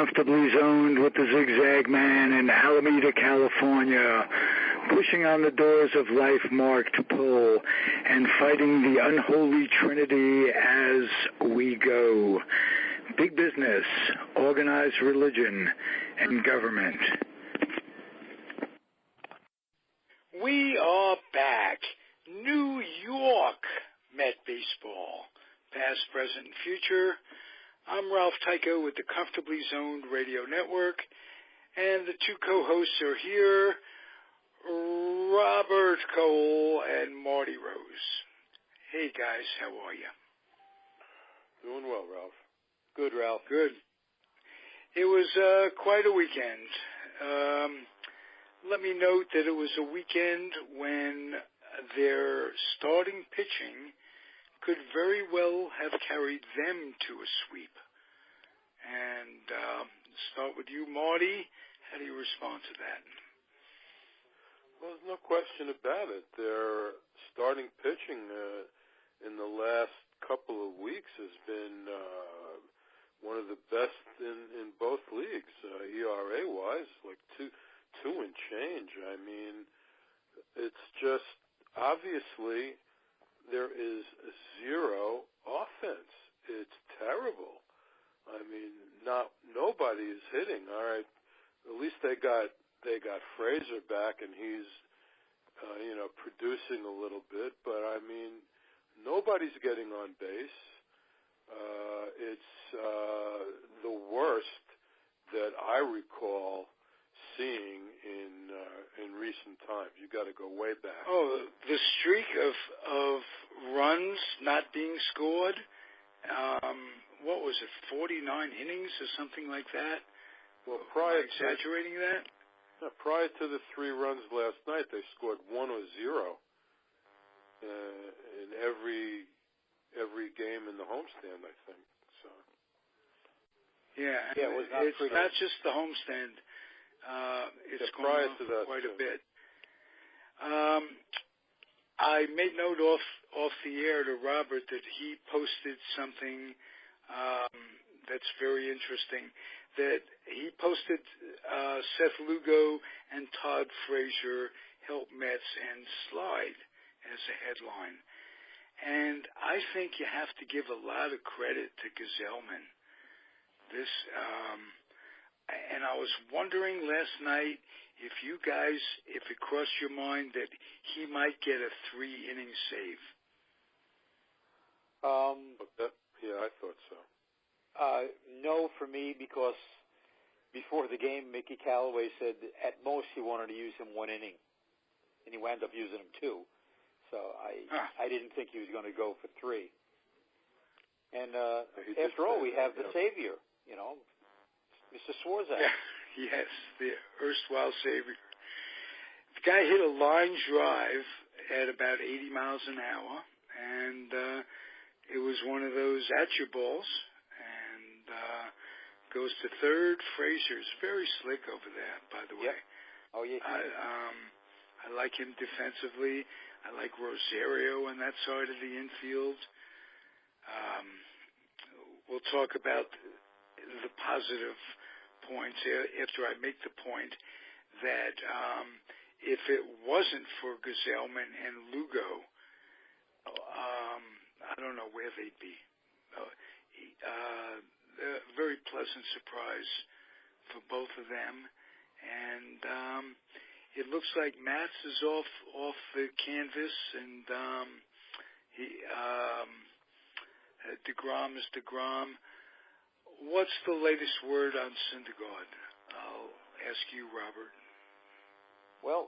comfortably zoned with the Zigzag Man in Alameda, California, pushing on the doors of life marked pull and fighting the unholy trinity as we go. Big business, organized religion, and government. We are back. New York Met Baseball. Past, present, and future. I'm Ralph Tyko with the Comfortably Zoned Radio Network, and the two co-hosts are here, Robert Cole and Marty Rose. Hey, guys, how are you? Doing well, Ralph. Good, Ralph. Good. It was quite a weekend. Let me note that it was a weekend when their starting pitching could very well have carried them to a sweep. And start with you, Marty. How do you respond to that? Well, there's no question about it. Their starting pitching in the last couple of weeks has been one of the best in both leagues, ERA-wise, like two and change. I mean, it's just obviously there is zero offense. It's terrible. I mean, nobody is hitting. All right, at least they got Fraser back, and he's producing a little bit. But I mean, nobody's getting on base. It's the worst that I recall seeing in recent times. You got to go way back. Oh, the streak of runs not being scored. What was it? 49 innings or something like that. Well, exaggerating that. Prior to the 3 runs last night, they scored 1 or 0 in every game in the homestand, I think. So. Yeah, it's not just the homestand. It's going on quite a bit. I made note off the air to Robert that he posted something that's very interesting. That he posted Seth Lugo and Todd Frazier help Mets and slide as a headline. And I think you have to give a lot of credit to Gazelman. And I was wondering last night if it crossed your mind that he might get a 3-inning save. Yeah, I thought so. No for me, because before the game, Mickey Callaway said that at most he wanted to use him 1 inning, and he wound up using him 2. So I didn't think he was going to go for 3. And after all, we have the savior, Mr. Swarzak. Yes, the erstwhile savior. The guy hit a line drive at about 80 miles an hour, and it was one of those at-your balls, and goes to third. Frazier's very slick over there, by the way. Yep. Oh, yeah. I like him defensively. I like Rosario on that side of the infield. We'll talk about the positive points after I make the point that if it wasn't for Gazelman and Lugo, I don't know where they'd be. A very pleasant surprise for both of them, and it looks like Matz is off the canvas, and DeGrom is DeGrom. What's the latest word on Syndergaard? I'll ask you, Robert. Well,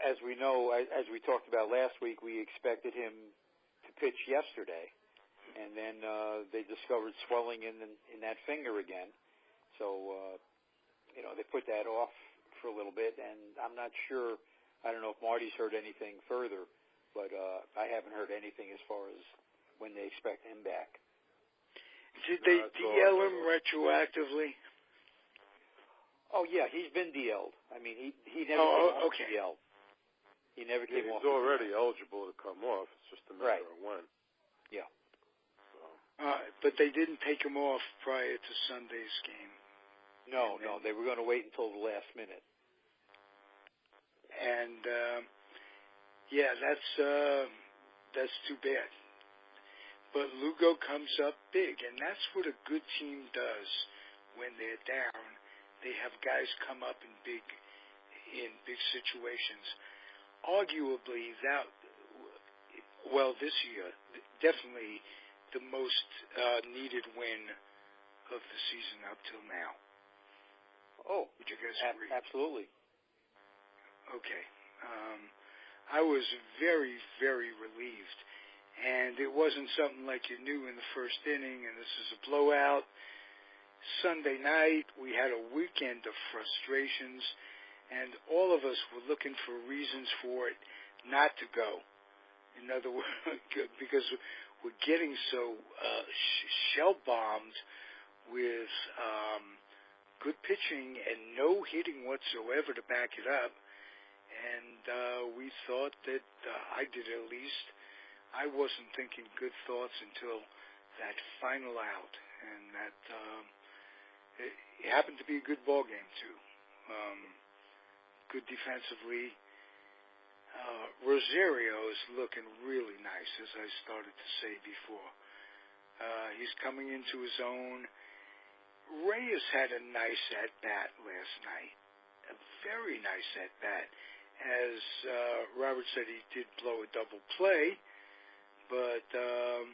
as we know, as we talked about last week, we expected him to pitch yesterday, and then they discovered swelling in that finger again. So, they put that off for a little bit, and I'm not sure. I don't know if Marty's heard anything further, but I haven't heard anything as far as when they expect him back. Did they DL him retroactively? Oh, yeah, he's been DL'd. I mean, he never came off DL. He never came off. He's already eligible to come off. It's just a matter of when. Yeah. But they didn't take him off prior to Sunday's game. No, they were going to wait until the last minute. And that's too bad. But Lugo comes up big, and that's what a good team does when they're down. They have guys come up in big situations. Arguably, this year, definitely the most needed win of the season up till now. Oh, would you guys agree? Absolutely. Okay. I was very, very relieved. And it wasn't something like you knew in the first inning, and this is a blowout. Sunday night, we had a weekend of frustrations, and all of us were looking for reasons for it not to go. In other words, because we're getting so shell-bombed with good pitching and no hitting whatsoever to back it up. And we thought that, I did at least, I wasn't thinking good thoughts until that final out, and that it happened to be a good ball game too. Good defensively. Rosario is looking really nice, as I started to say before. He's coming into his own. Reyes had a nice at-bat last night, a very nice at-bat. As Robert said, he did blow a double play. But that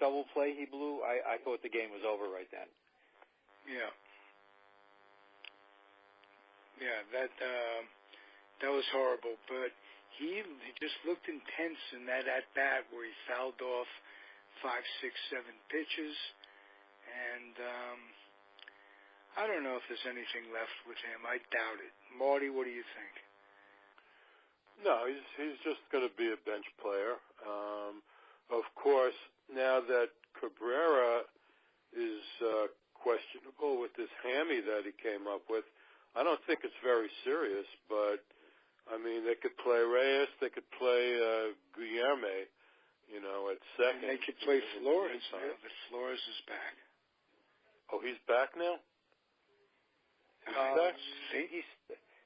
double play he blew, I thought the game was over right then. Yeah. Yeah, that was horrible. But he just looked intense in that at bat where he fouled off 5, 6, 7 pitches, and I don't know if there's anything left with him. I doubt it. Marty, what do you think? No, he's just going to be a bench player. Of course, now that Cabrera is questionable with this hammy that he came up with, I don't think it's very serious. But I mean, they could play Reyes, they could play Guillermo, at second. And they could play Flores. But Flores is back. Oh, he's back now.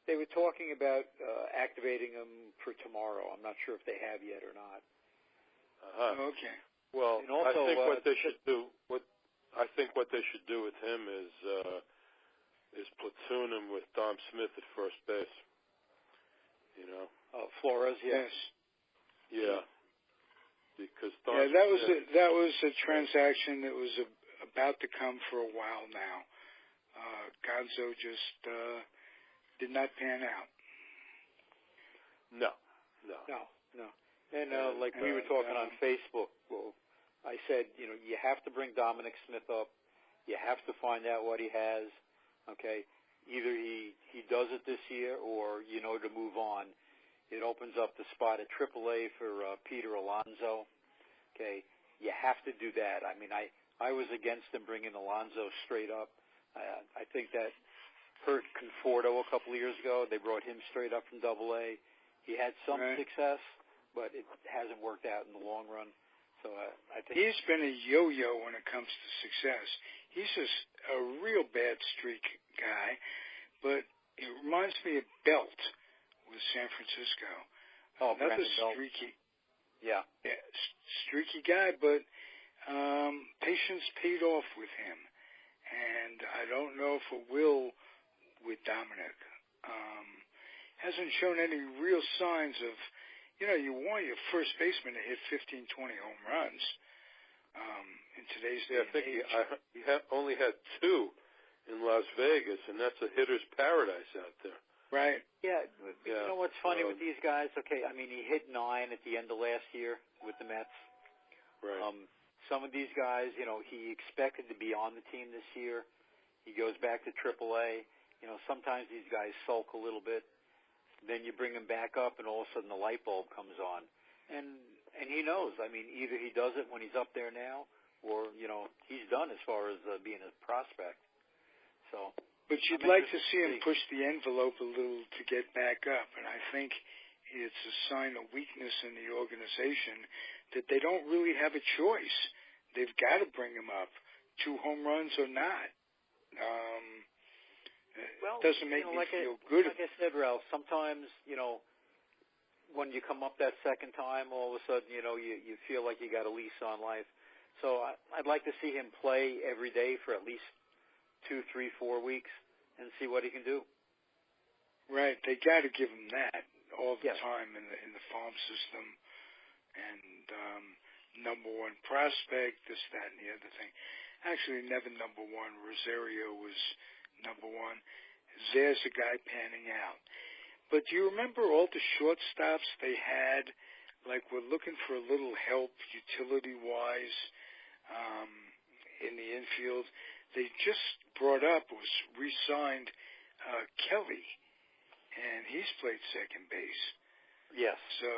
They were talking about activating him for tomorrow. I'm not sure if they have yet or not. Okay. Well, also, I think what they should do with him is platoon him with Dom Smith at first base. Flores, yes. Yeah. Because Dom that was a transaction that was about to come for a while now. Gonzo just did not pan out. No. And like we were talking on Facebook, well, I said, you have to bring Dominic Smith up. You have to find out what he has. Okay, either he does it this year, or to move on. It opens up the spot at AAA for Peter Alonso. Okay, you have to do that. I mean, I was against him bringing Alonso straight up. I think that hurt Conforto a couple of years ago. They brought him straight up from AA. He had some success, but it hasn't worked out in the long run. So I think he's been a yo-yo when it comes to success. He's just a real bad streak guy, but it reminds me of Belt with San Francisco. Another streaky, streaky guy, but patience paid off with him, and I don't know if it will with Dominic. Hasn't shown any real signs of, you want your first baseman to hit 15, 20 home runs in today's day and age. He only had 2 in Las Vegas, and that's a hitter's paradise out there. Right. Yeah. You know what's funny with these guys? Okay, I mean, he hit 9 at the end of last year with the Mets. Right. Some of these guys, he expected to be on the team this year. He goes back to AAA. Sometimes these guys sulk a little bit. Then you bring him back up, and all of a sudden the light bulb comes on. And he knows. I mean, either he does it when he's up there now, or, he's done as far as being a prospect. So. But you'd like to see him push the envelope a little to get back up, and I think it's a sign of weakness in the organization that they don't really have a choice. They've got to bring him up 2 home runs or not. Well, it doesn't make me feel good. Like I said, Ralph, sometimes, when you come up that second time, all of a sudden, you feel like you got a lease on life. So I'd like to see him play every day for at least 2, 3, 4 weeks and see what he can do. Right. They got to give him that all the Yes. time in the farm system. And number 1 prospect, this, that, and the other thing. Actually, never number 1. Rosario was number 1. There's a guy panning out. But do you remember all the shortstops they had? Like, we're looking for a little help utility-wise in the infield. They just brought up, was re-signed Kelly, and he's played second base. Yes. So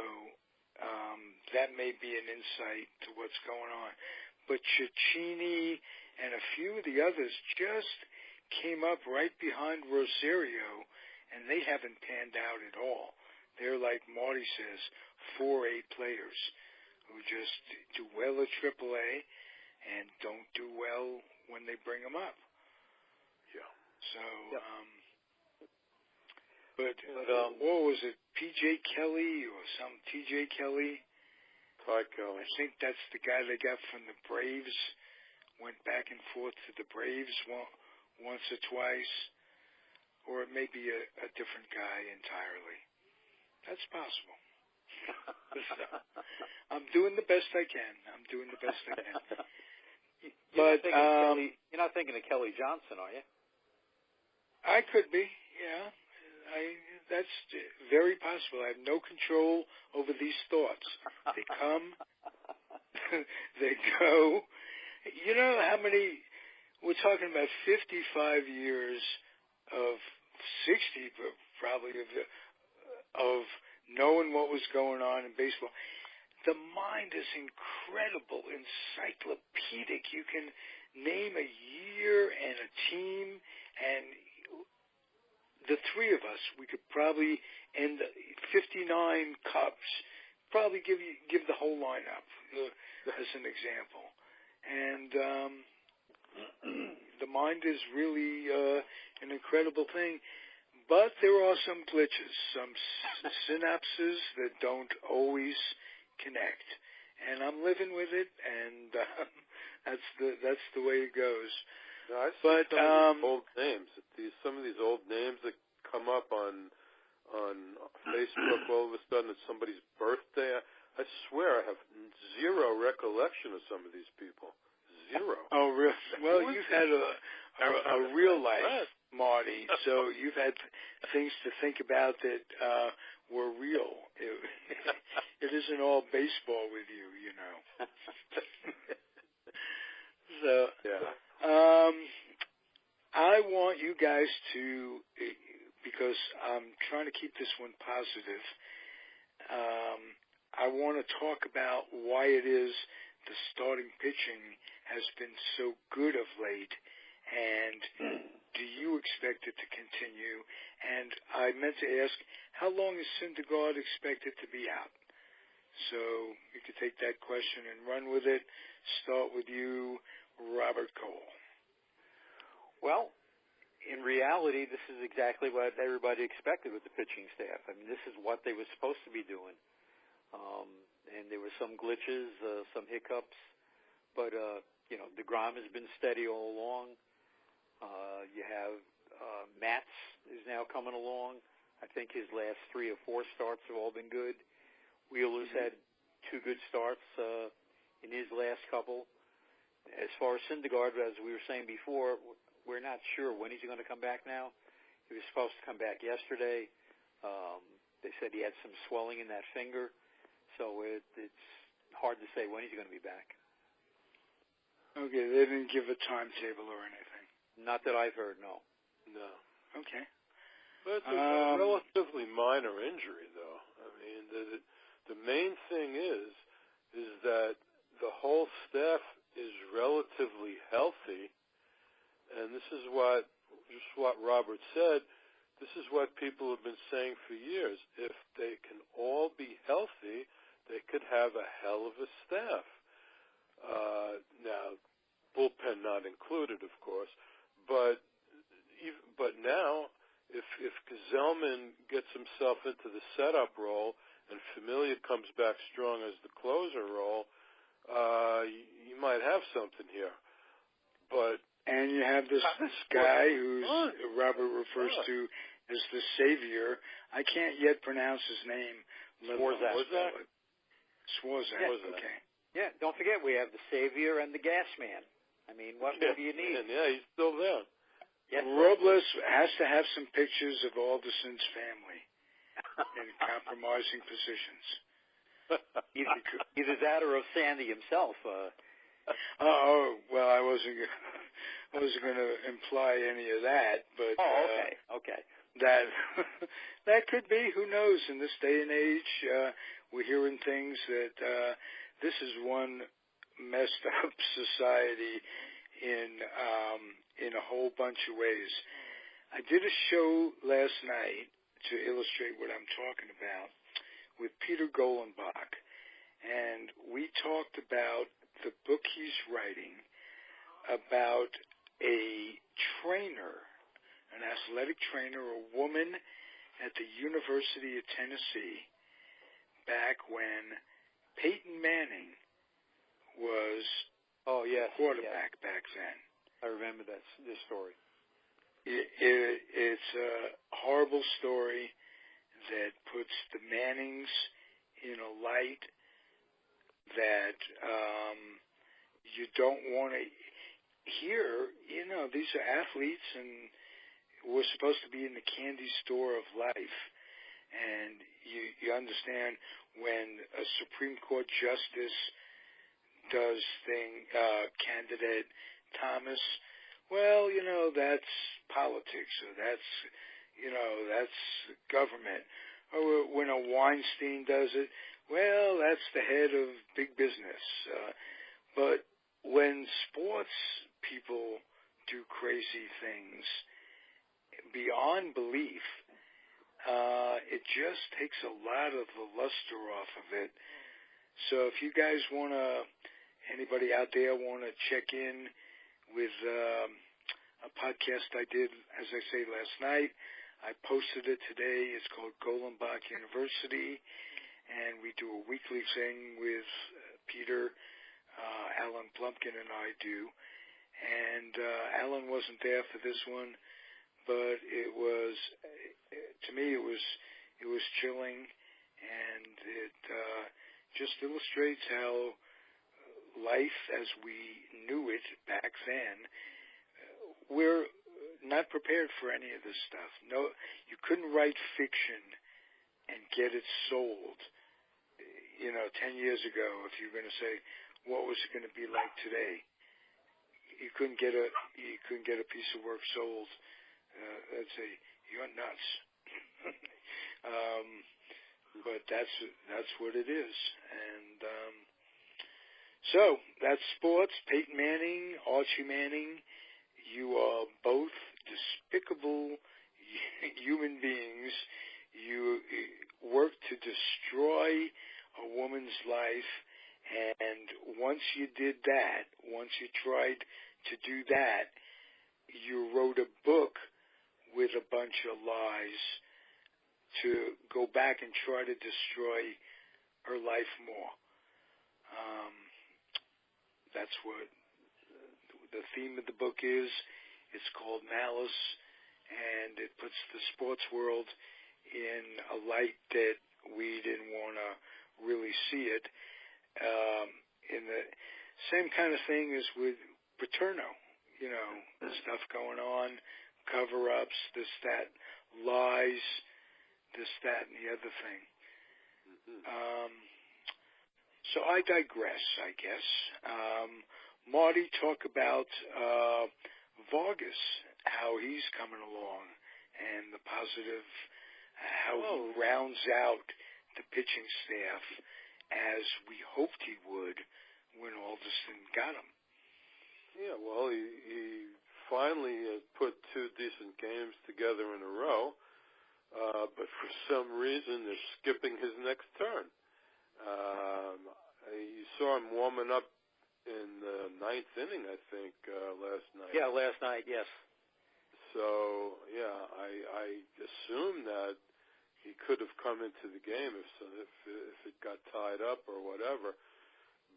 that may be an insight to what's going on. But Cecchini and a few of the others just came up right behind Rosario, and they haven't panned out at all. They're, like Marty says, 4A players who just do well at AAA and don't do well when they bring them up. Yeah. So, yep. But what was it, P.J. Kelly or some T.J. Kelly? Tyko. I think that's the guy they got from the Braves. Went back and forth to the Braves once or twice. Or it may be a different guy entirely. That's possible. I'm doing the best I can. But you're not thinking of Kelly Johnson, are you? I could be, yeah. That's very possible. I have no control over these thoughts. They come, they go. You know how many, we're talking about 55 years of 60 probably of knowing what was going on in baseball. The mind is incredible, encyclopedic. You can name a year and a team, and the 3 of us, we could probably end 59 Cubs, probably give the whole lineup as an example. And the mind is really an incredible thing. But there are some glitches, some synapses that don't always connect. And I'm living with it, and that's the way it goes. No, I see some of these old names. Some of these old names that come up on Facebook all of a sudden it's somebody's birthday. I swear I have zero recollection of some of these people. Zero. Oh, really? Well, you've had a real life, Marty, so you've had things to think about that were real. It isn't all baseball with you, you know. So, yeah. I want you guys to, because I'm trying to keep this one positive, I want to talk about why it is the starting pitching has been so good of late, and do you expect it to continue? And I meant to ask, how long is Syndergaard expected to be out? So you could take that question and run with it. Start with you, Robert Cole. Well, in reality, this is exactly what everybody expected with the pitching staff. I mean, this is what they were supposed to be doing. And there were some glitches, some hiccups, but, DeGrom has been steady all along. You have Matz is now coming along. I think his last 3 or 4 starts have all been good. Wheeler's had 2 good starts in his last couple. As far as Syndergaard, as we were saying before, we're not sure when he's going to come back now. He was supposed to come back yesterday. They said he had some swelling in that finger, so it's hard to say when he's going to be back. Okay, they didn't give a timetable or anything. Not that I've heard, no. No. Okay. But it's a relatively minor injury, though. I mean, the main thing is that the whole staff is relatively healthy, and this is what Robert said. This is what people have been saying for years. If they can all be healthy, they could have a hell of a staff. Now, bullpen not included, of course. But now, if Gesellman gets himself into the setup role and Familia comes back strong as the closer role, you might have something here. And you have this guy who's Robert refers to as the savior. I can't yet pronounce his name. Swarzak. Swarzak. Okay. Yeah, don't forget we have the savior and the gas man. I mean, what more do you need? Yeah, he's still there. Yes, Robles has to have some pictures of Alderson's family in compromising positions. Either that or of Sandy himself. Well, I wasn't going to imply any of that, but okay. That could be. Who knows? In this day and age, we're hearing things that this is one messed up society in a whole bunch of ways. I did a show last night to illustrate what I'm talking about with Peter Golenbach, and we talked about the book he's writing about a trainer, an athletic trainer, a woman at the University of Tennessee back when Peyton Manning was quarterback back then. I remember this story. It's a horrible story that puts the Mannings in a light that you don't want to hear. You know, these are athletes, and we're supposed to be in the candy store of life. And you understand when a Supreme Court justice does candidate Thomas, well, you know, that's politics, or that's government. Or when a Weinstein does it, well, that's the head of big business. But when sports people do crazy things beyond belief, it just takes a lot of the luster off of it. So if you guys anybody out there want to check in with a podcast I did, as I say, last night, I posted it today. It's called Golenbach University, and we do a weekly thing with Peter, Alan Plumpkin, and I do. And Alan wasn't there for this one, but it was, to me, it was chilling, and it just illustrates how life as we knew it back then, we're not prepared for any of this stuff. No, you couldn't write fiction and get it sold, 10 years ago. If you're going to say, what was it going to be like today? You couldn't get a piece of work sold. I'd say, you're nuts. But that's what it is. And so that's sports. Peyton Manning, Archie Manning, you are both despicable human beings. You work to destroy a woman's life, and once you did that, once you tried to do that, you wrote a book with a bunch of lies to go back and try to destroy her life more. That's what the theme of the book is. It's called Malice, and it puts the sports world in a light that we didn't want to really see it. In the same kind of thing as with Paterno, stuff going on, cover-ups, this, that, lies, this, that, and the other thing. So I digress, I guess. Marty, talk about Vargas, how he's coming along, and the positive, how he rounds out the pitching staff as we hoped he would when Alderson got him. Yeah, well, he finally put two decent games together in a row, but for some reason they're skipping his next turn. You saw him warming up in the ninth inning, I think, last night. Yeah, last night, yes. So, yeah, I assume that he could have come into the game if it got tied up or whatever.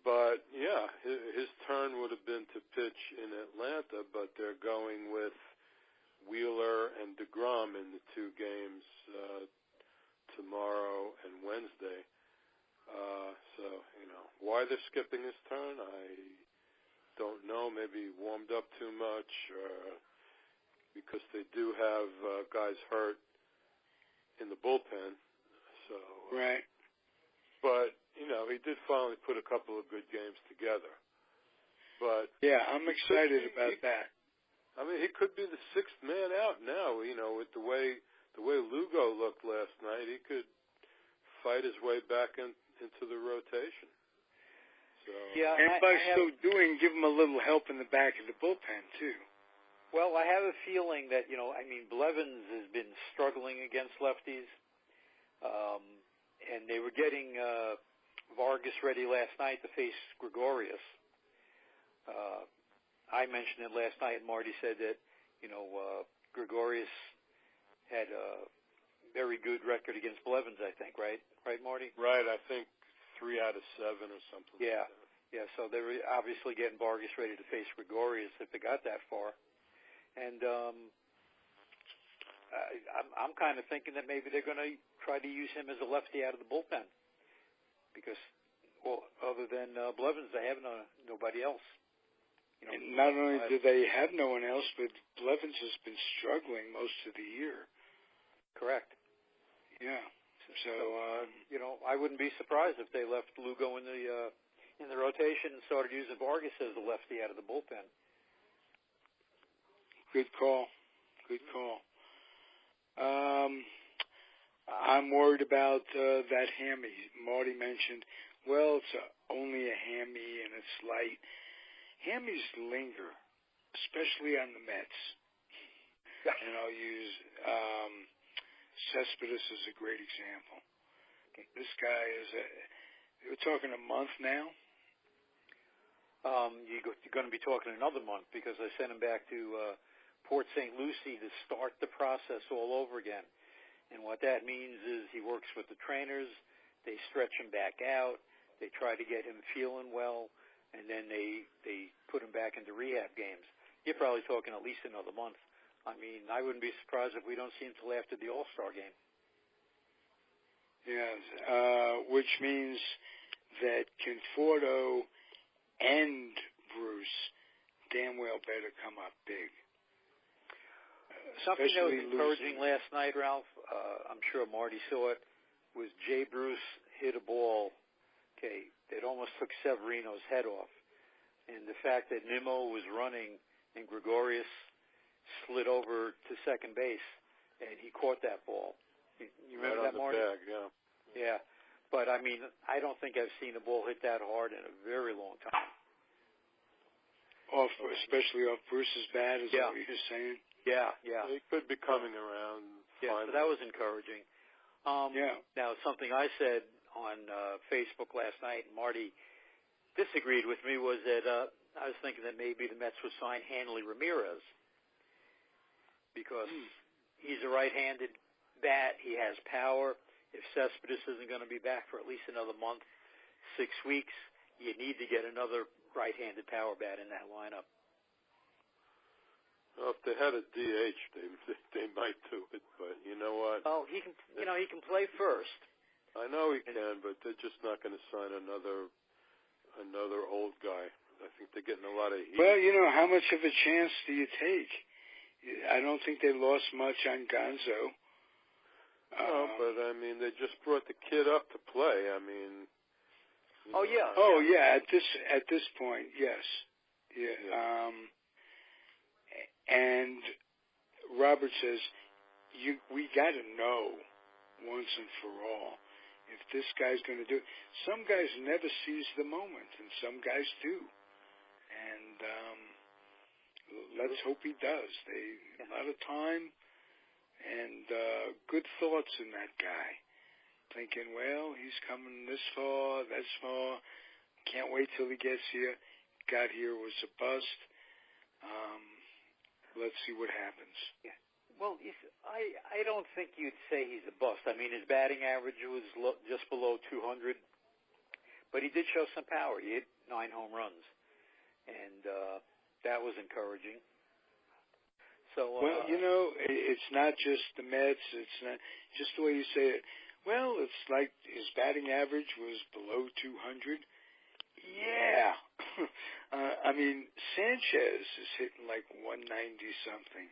But, yeah, his turn would have been to pitch in Atlanta, but they're going with Wheeler and DeGrom in the two games tomorrow and Wednesday. So, why they're skipping his turn, I don't know. Maybe he warmed up too much, because they do have guys hurt in the bullpen. So, right. But, he did finally put a couple of good games together. But yeah, I'm excited about that. I mean, he could be the sixth man out now, with the way Lugo looked last night. He could fight his way back into the rotation. So, yeah, and by so doing, give him a little help in the back of the bullpen, too. Well, I have a feeling that, Blevins has been struggling against lefties. And they were getting Vargas ready last night to face Gregorius. I mentioned it last night, and Marty said that, Gregorius had a very good record against Blevins, I think, right? Right, Marty? Right, I think 3 out of 7 or something. Yeah, like that. Yeah. So they were obviously getting Vargas ready to face Gregorius if they got that far. And I'm kind of thinking that maybe they're going to try to use him as a lefty out of the bullpen because, well, other than Blevins, they have nobody else. And not only do they have no one else, but Blevins has been struggling most of the year. Correct. Yeah. So I wouldn't be surprised if they left Lugo in the rotation and started using Vargas as the lefty out of the bullpen. Good call. Good call. I'm worried about that hammy. Marty mentioned, well, it's only a hammy and it's light. Hammies linger, especially on the Mets. And I'll use Cespedes as a great example. This guy we're talking a month now? You're going to be talking another month because I sent him back to Port St. Lucie to start the process all over again. And what that means is he works with the trainers, they stretch him back out, they try to get him feeling well, and then they put him back into rehab games. You're probably talking at least another month. I mean, I wouldn't be surprised if we don't see him till after the All-Star game. Yes, which means that Conforto and Bruce damn well better come up big. Something that was encouraging last night, Ralph, I'm sure Marty saw it, was Jay Bruce hit a ball, that almost took Severino's head off. And the fact that Nimmo was running and Gregorius slid over to second base, and he caught that ball. You remember that, Marty? Bag, yeah. Yeah. But, I mean, I don't think I've seen a ball hit that hard in a very long time. Especially off Bruce's bat, is that what you're saying? Yeah. He could be coming around. Yeah, so that was encouraging. Now, something I said on Facebook last night, and Marty disagreed with me, was that I was thinking that maybe the Mets would sign Hanley Ramirez because he's a right-handed bat. He has power. If Cespedes isn't going to be back for at least another month, 6 weeks, you need to get another right-handed power bat in that lineup. Well, if they had a DH, they might do it. But you know what? Oh, he can. He can play first. I know he can, but they're just not going to sign another old guy. I think they're getting a lot of heat. Well, how much of a chance do you take? I don't think they lost much on Gonzo. No, but I mean, they just brought the kid up to play. I mean. Yeah. At this point, yes. Yeah. And Robert says, we got to know once and for all if this guy's going to do it. Some guys never seize the moment, and some guys do. And let's hope he does. A lot of time and good thoughts in that guy. Thinking, well, he's coming this far, that's far. Can't wait till he gets here. got here was a bust. Let's see what happens. Yeah. Well, I don't think you'd say he's a bust. I mean, his batting average was just below 200, but he did show some power. He hit 9 home runs, and that was encouraging. So, well, it's not just the Mets. It's not just the way you say it. Well, it's like his batting average was below 200. Yeah. I mean, Sanchez is hitting like 190-something.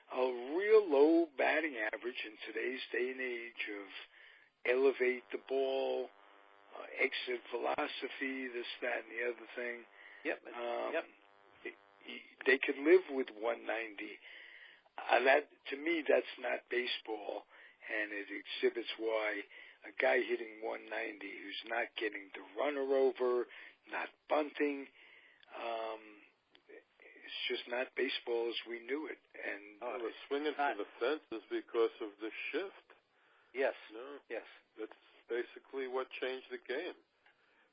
A real low batting average in today's day and age of elevate the ball, exit velocity, this, that, and the other thing. Yep. They could live with 190. That, to me, that's not baseball, and it exhibits why a guy hitting 190 who's not getting the runner over, not bunting, it's just not baseball as we knew it. And the swinging for the fences because of the shift. Yes. No. Yes. That's basically what changed the game.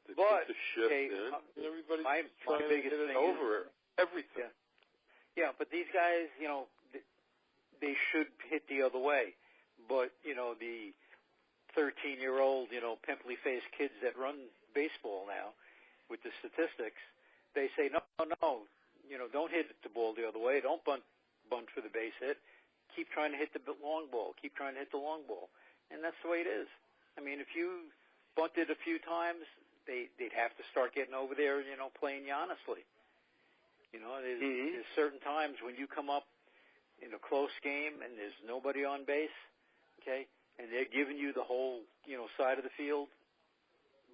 They put the shift in, and everybody's trying to hit it over everything. Yeah, but these guys, they should hit the other way. But, the 13-year-old, pimply faced kids that run baseball now with the statistics, they say, no, don't hit the ball the other way. Don't bunt for the base hit. Keep trying to hit the long ball. Keep trying to hit the long ball. And that's the way it is. I mean, if you bunted a few times, they'd have to start getting over there, playing you honestly. There's certain times when you come up in a close game and there's nobody on base, okay, and they're giving you the whole, side of the field,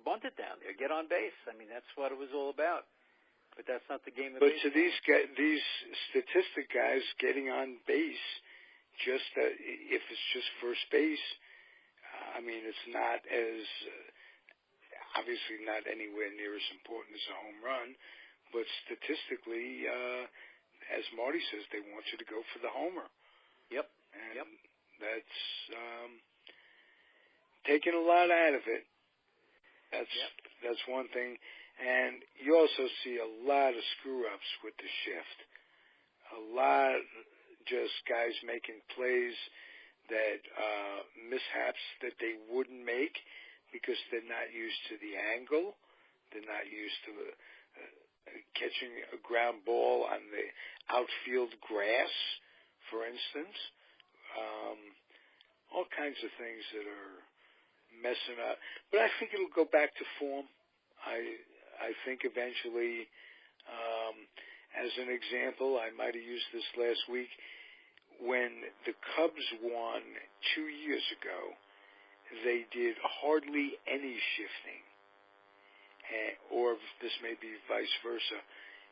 bunt it down there. Get on base. I mean, that's what it was all about. But that's not the game of baseball. But to these statistic guys getting on base, just if it's just first base, I mean, it's not as obviously not anywhere near as important as a home run. But statistically, as Marty says, they want you to go for the homer. Yep. And that's taking a lot out of it. That's one thing. And you also see a lot of screw-ups with the shift. A lot just guys making plays that mishaps that they wouldn't make because they're not used to the angle. They're not used to catching a ground ball on the outfield grass, for instance. All kinds of things that are messing up. But I think it'll go back to form. I think eventually, as an example, I might have used this last week, when the Cubs won 2 years ago, they did hardly any shifting. Or this may be vice versa.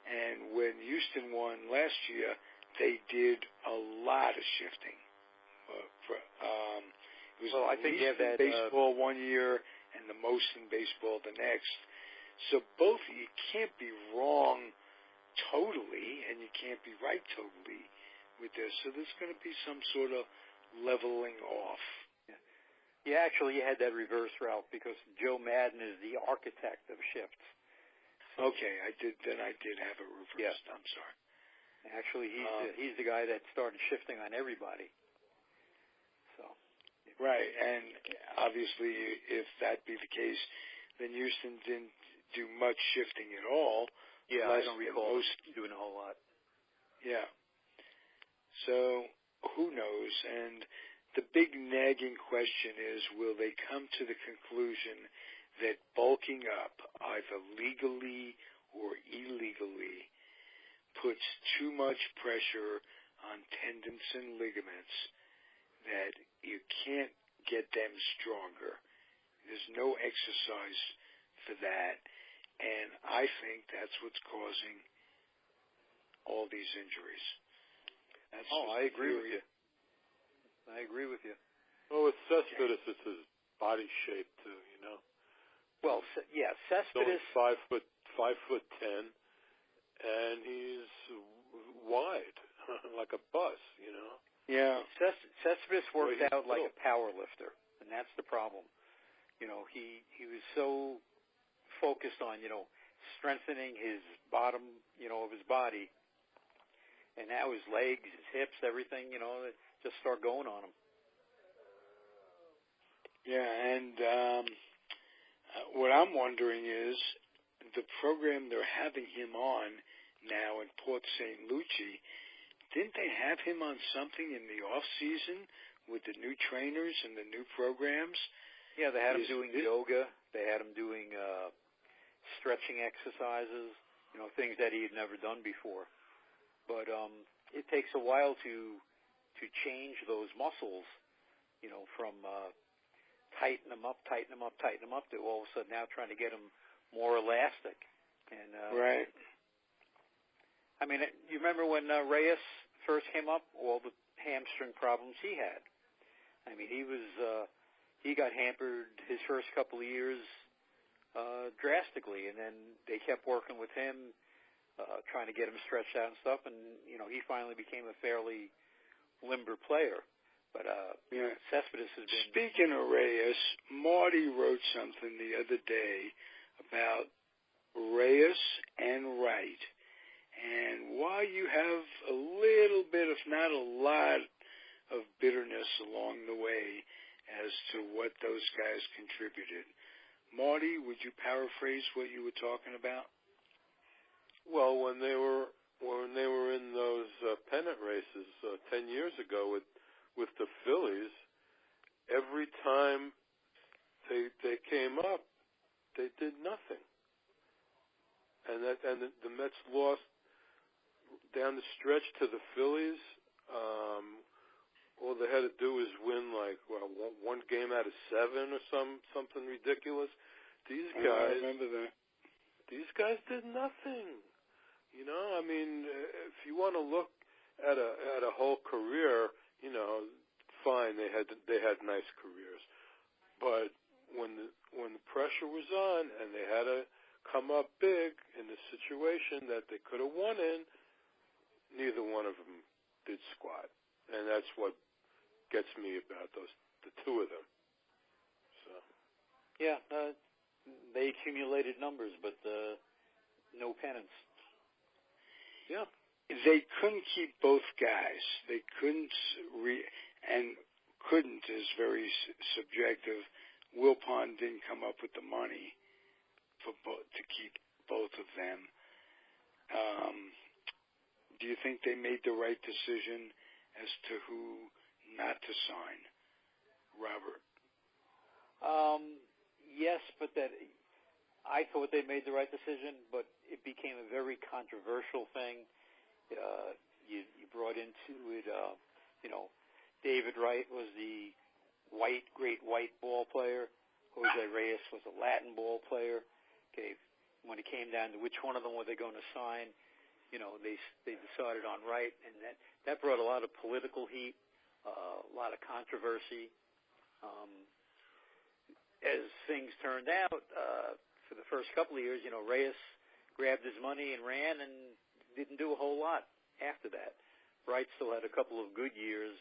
And when Houston won last year, they did a lot of shifting. It was I think least in baseball 1 year and the most in baseball the next. So both, you can't be wrong totally, and you can't be right totally with this. So there's going to be some sort of leveling off. Yeah, actually, you had that reverse, Ralph, because Joe Madden is the architect of shifts. Okay, I did have it reversed. Yeah. I'm sorry. Actually, he's the guy that started shifting on everybody. So. Right, and obviously, if that be the case, then Houston didn't do much shifting at all. Yeah, I don't recall doing a whole lot. Yeah. So, who knows? And the big nagging question is, will they come to the conclusion that bulking up, either legally or illegally, puts too much pressure on tendons and ligaments that you can't get them stronger? There's no exercise for that. And I think that's what's causing all these injuries. I agree with you. I agree with you. Well, with Cespedes, it's his body shape too, Well, Cespedes. He's 5'10", and he's wide, like a bus, Yeah. Cespedes worked out like a power lifter, and that's the problem. He was so focused on, strengthening his bottom, of his body. And now his legs, his hips, everything, just start going on him. Yeah, and what I'm wondering is the program they're having him on now in Port St. Lucie, didn't they have him on something in the off season with the new trainers and the new programs? Yeah, they had him doing yoga. They had him doing stretching exercises, things that he had never done before. But it takes a while to change those muscles, from tighten them up to all of a sudden now trying to get them more elastic. And right. I mean, you remember when Reyes first came up, all the hamstring problems he had. I mean, he got hampered his first couple of years drastically, and then they kept working with him, trying to get him stretched out and stuff, and he finally became a fairly limber player. But Cespedes has been. Speaking of Reyes, Marty wrote something the other day about Reyes and Wright. And while you have a little bit, if not a lot, of bitterness along the way as to what those guys contributed, Marty, would you paraphrase what you were talking about? Well, when they were in those pennant races 10 years ago with the Phillies, every time they came up, they did nothing, and the Mets lost down the stretch to the Phillies. All they had to do was win one game out of 7 or something ridiculous. These guys, I remember that. These guys did nothing. I mean, if you want to look at a whole career, fine, they had nice careers, but when the pressure was on and they had to come up big in the situation that they could have won in, neither one of them did squat, and that's what gets me about the two of them. So, yeah, they accumulated numbers, but no pennants. Yeah, they couldn't keep both guys. They couldn't, and couldn't is very subjective. Wilpon didn't come up with the money to keep both of them. Do you think they made the right decision as to who not to sign, Robert? Yes, but I thought they made the right decision, but it became a very controversial thing. You brought into it, David Wright was the great white ball player. Jose Reyes was a Latin ball player. Okay, when it came down to which one of them were they going to sign, they decided on Wright, and that brought a lot of political heat, a lot of controversy. As things turned out, for the first couple of years, Reyes grabbed his money and ran and didn't do a whole lot after that. Wright still had a couple of good years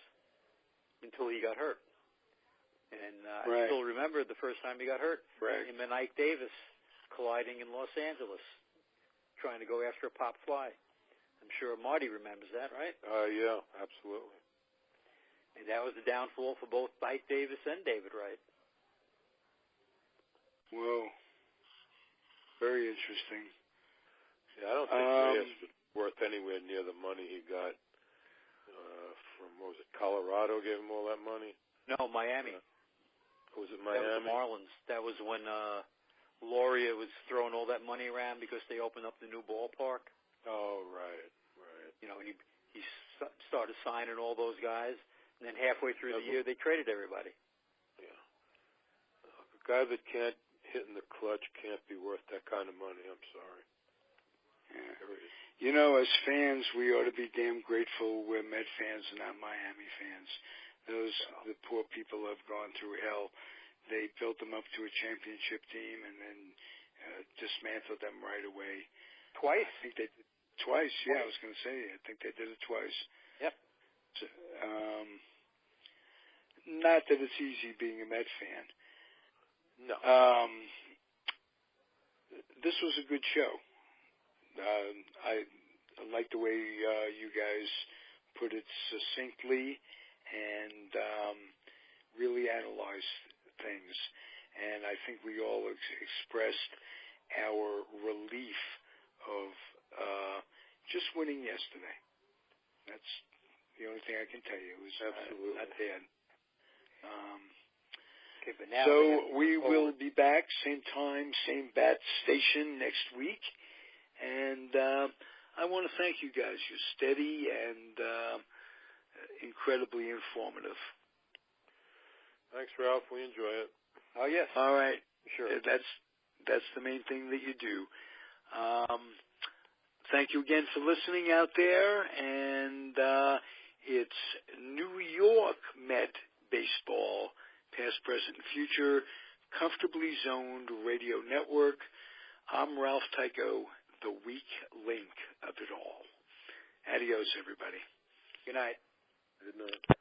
until he got hurt. And I still remember the first time he got hurt, him and Ike Davis colliding in Los Angeles, trying to go after a pop fly. I'm sure Marty remembers that, right? Yeah, absolutely. And that was the downfall for both Ike Davis and David Wright. Whoa. Very interesting. Yeah, I don't think Reyes was worth anywhere near the money he got from, what was it, Colorado gave him all that money? No, Miami. Was it Miami? That was the Marlins. That was when Loria was throwing all that money around because they opened up the new ballpark. Oh, right. He started signing all those guys, and then halfway through the year, they traded everybody. Yeah. A guy that can't hit in the clutch can't be worth that kind of money. I'm sorry. Yeah. As fans, we ought to be damn grateful we're Met fans and not Miami fans. The poor people have gone through hell. They built them up to a championship team and then dismantled them right away. Twice? I think they did. Twice, yeah, I was going to say. I think they did it twice. Yep. So, not that it's easy being a Met fan. No. This was a good show. I like the way you guys put it succinctly and really analyzed things. And I think we all expressed our relief of just winning yesterday. That's the only thing I can tell you. It was not bad. Okay, but now so we will be back, same time, same bat station next week. And I want to thank you guys. You're steady and incredibly informative. Thanks, Ralph. We enjoy it. Oh, yes. All right. Sure. That's the main thing that you do. Thank you again for listening out there. And it's New York Met baseball, past, present, and future, comfortably zoned radio network. I'm Ralph Tyko, the weak link of it all. Adios, everybody. Good night. Good night.